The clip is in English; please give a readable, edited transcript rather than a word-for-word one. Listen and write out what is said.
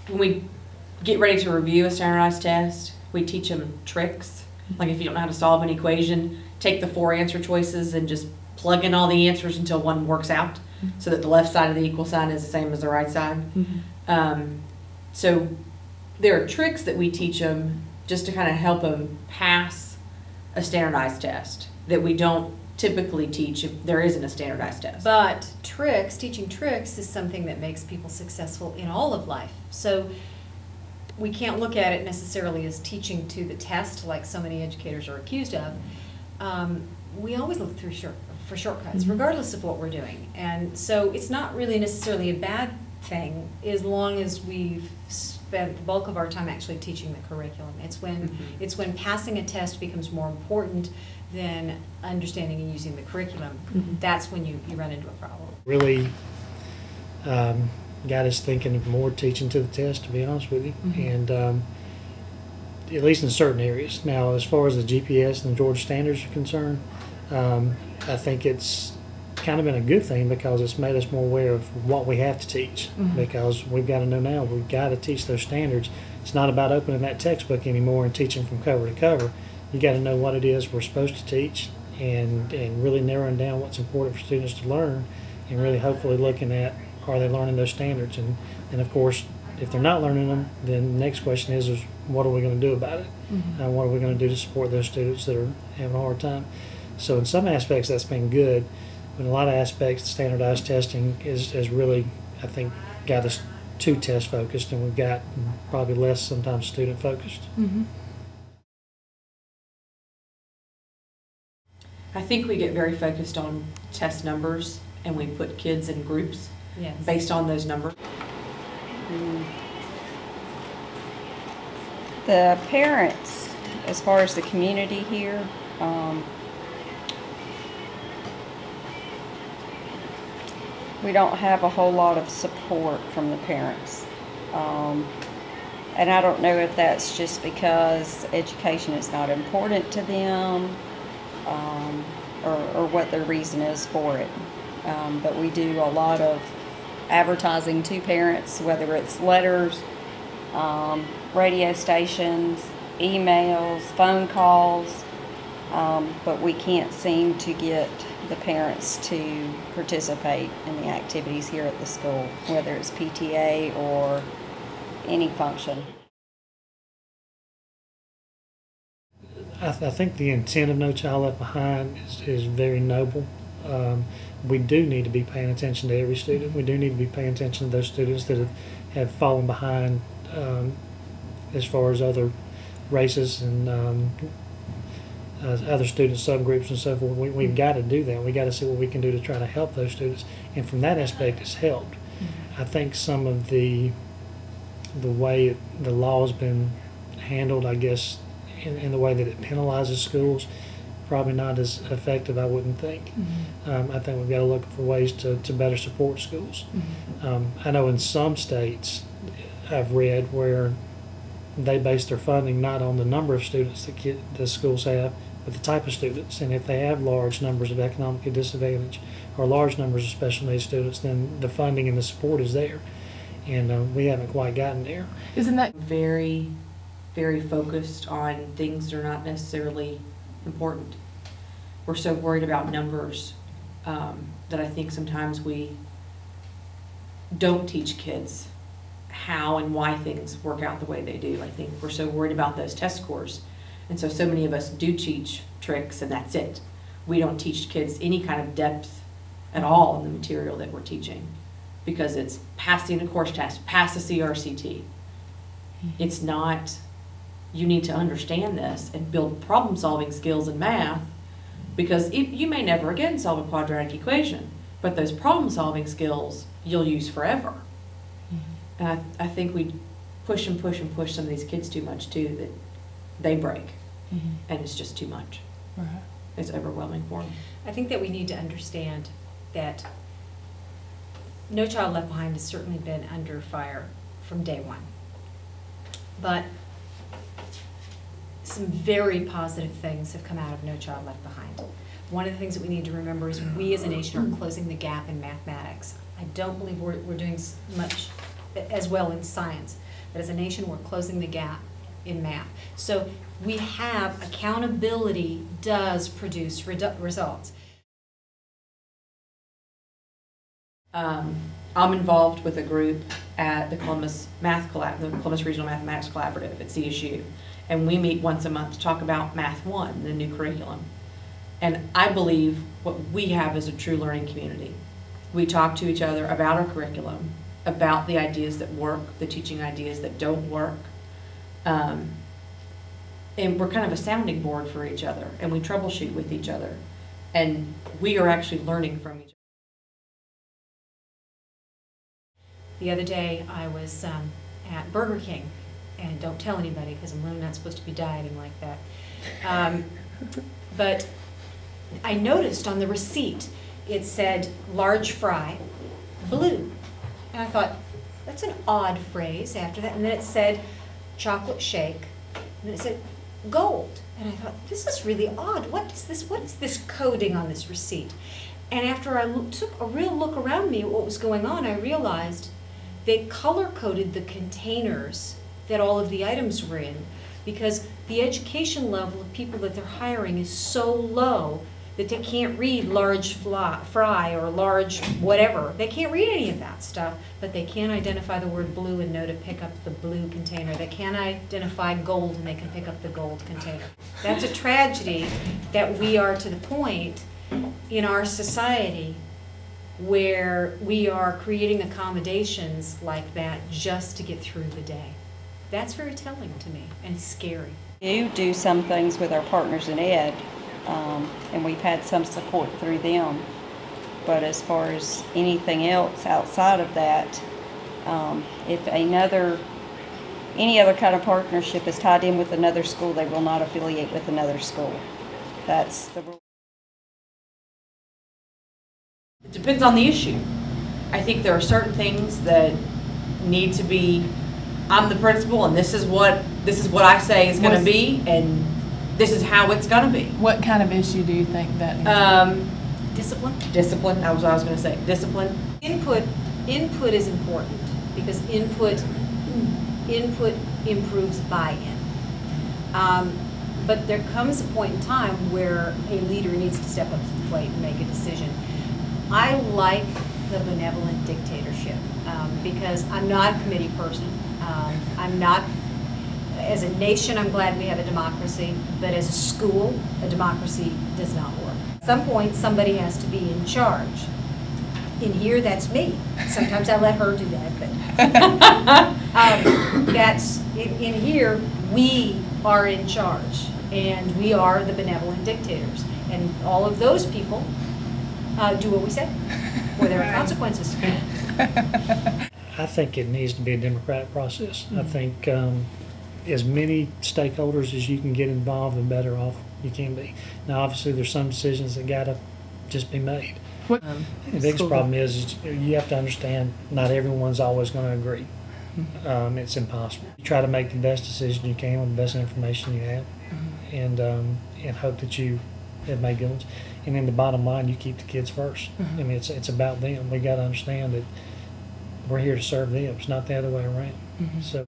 when we get ready to review a standardized test, we teach them tricks. Like if you don't know how to solve an equation, take the 4 answer choices and just plug in all the answers until one works out, so that the left side of the equal sign is the same as the right side. So there are tricks that we teach them just to kind of help them pass a standardized test that we don't typically teach if there isn't a standardized test. But teaching tricks is something that makes people successful in all of life. So we can't look at it necessarily as teaching to the test like so many educators are accused of. We always look through for shortcuts, regardless of what we're doing. And so it's not really necessarily a bad thing as long as we've spent the bulk of our time actually teaching the curriculum. It's when passing a test becomes more important than understanding and using the curriculum. That's when you run into a problem. Really got us thinking of more teaching to the test, to be honest with you, and at least in certain areas. Now, as far as the GPS and the Georgia standards are concerned, I think it's kind of been a good thing because it's made us more aware of what we have to teach, because we've got to know now we've got to teach those standards. It's not about opening that textbook anymore and teaching from cover to cover. You got to know what it is we're supposed to teach, and really narrowing down what's important for students to learn, and really hopefully looking at, are they learning those standards, and of course if they're not learning them, then the next question is what are we going to do about it? What are we going to do to support those students that are having a hard time? So in some aspects that's been good, but in a lot of aspects the standardized testing has really, I think, got us too test focused, and we've got probably less sometimes student focused. I think we get very focused on test numbers, and we put kids in groups based on those numbers. The parents, as far as the community here, we don't have a whole lot of support from the parents. And I don't know if that's just because education is not important to them, or what their reason is for it. But we do a lot of advertising to parents, whether it's letters, radio stations, emails, phone calls, but we can't seem to get the parents to participate in the activities here at the school, whether it's PTA or any function. I think the intent of No Child Left Behind is very noble. We do need to be paying attention to every student. We do need to be paying attention to those students that have fallen behind as far as other races and other student subgroups and so forth. We've got to do that. We've got to see what we can do to try to help those students. And from that aspect, it's helped. I think some of the way the law has been handled, I guess, in the way that it penalizes schools, probably not as effective, I wouldn't think. I think we've got to look for ways to better support schools. I know in some states I've read where they base their funding not on the number of students that the schools have, but the type of students. And if they have large numbers of economically disadvantaged or large numbers of special needs students, then the funding and the support is there. And we haven't quite gotten there. Isn't that very, very focused on things that are not necessarily important? We're so worried about numbers that I think sometimes we don't teach kids how and why things work out the way they do. I think we're so worried about those test scores, and so many of us do teach tricks and that's it. We don't teach kids any kind of depth at all in the material that we're teaching, because it's passing a course test, pass a CRCT. It's not, you need to understand this and build problem solving skills in math, because you may never again solve a quadratic equation, but those problem solving skills you'll use forever. And I think we push and push and push some of these kids too much too, that they break, and it's just too much. It's overwhelming for them. I think that we need to understand that No Child Left Behind has certainly been under fire from day one. But some very positive things have come out of No Child Left Behind. One of the things that we need to remember is we as a nation are closing the gap in mathematics. I don't believe we're doing much as well in science, that as a nation, we're closing the gap in math. So we have accountability does produce results. I'm involved with a group at the Columbus Regional Mathematics Collaborative at CSU, and we meet once a month to talk about Math 1, the new curriculum. And I believe what we have is a true learning community. We talk to each other about our curriculum, about the ideas that work, the teaching ideas that don't work, and we're kind of a sounding board for each other, and we troubleshoot with each other, and we are actually learning from each other. The other day, I was at Burger King, and don't tell anybody because I'm really not supposed to be dieting like that. But I noticed on the receipt, it said large fry, blue. And I thought, that's an odd phrase after that. And then it said chocolate shake, and then it said gold. And I thought, this is really odd. What is this coding on this receipt? And after I took a real look around me at what was going on, I realized they color-coded the containers that all of the items were in, because the education level of people that they're hiring is so low that they can't read large fry or large whatever. They can't read any of that stuff, but they can identify the word blue and know to pick up the blue container. They can identify gold and they can pick up the gold container. That's a tragedy that we are to the point in our society where we are creating accommodations like that just to get through the day. That's very telling to me and scary. We do some things with our partners in ed, and we've had some support through them. But as far as anything else outside of that, if any other kind of partnership is tied in with another school, they will not affiliate with another school. That's the rule. It depends on the issue. I think there are certain things that need to be, I'm the principal and this is what I say is going to be, and this is how it's going to be. What kind of issue do you think that needs? Discipline? Discipline, that was what I was going to say. Discipline. Input is important because input improves buy-in. But there comes a point in time where a leader needs to step up to the plate and make a decision. I like the benevolent dictatorship because I'm not a committee person. I'm not, as a nation, I'm glad we have a democracy, but as a school, a democracy does not work. At some point, somebody has to be in charge. In here, that's me. Sometimes I let her do that, but that's, in here, we are in charge, and we are the benevolent dictators. And all of those people do what we say, or there are consequences. I think it needs to be a democratic process. I think as many stakeholders as you can get involved, the better off you can be. Now, obviously, there's some decisions that got to just be made. The biggest problem is you have to understand not everyone's always going to agree. It's impossible. You try to make the best decision you can with the best information you have, and hope that you have made good ones. And then the bottom line, you keep the kids first. I mean, it's about them. We got to understand that we're here to serve them. It's not the other way around. So.